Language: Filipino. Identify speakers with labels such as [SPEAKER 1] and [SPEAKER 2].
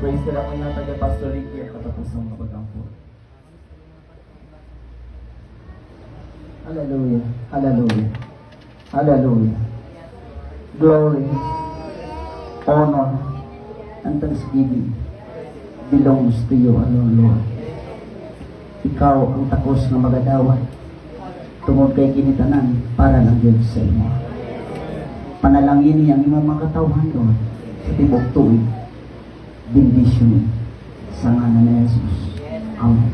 [SPEAKER 1] Praise ka lang muna tayo, Pastor Ricky, at katapos ng mga pagkampo.
[SPEAKER 2] Hallelujah. Hallelujah. Hallelujah. Glory, honor, and thanksgiving belongs to you alone, Lord. Ikaw ang takos ng magadawat tungod kay kinitanan para lang yun sa imo. Panalangin niya ang imong mga katawan, Lord, sa tibok tuig. Bendisyon sa ngalan ni Jesus. Amen.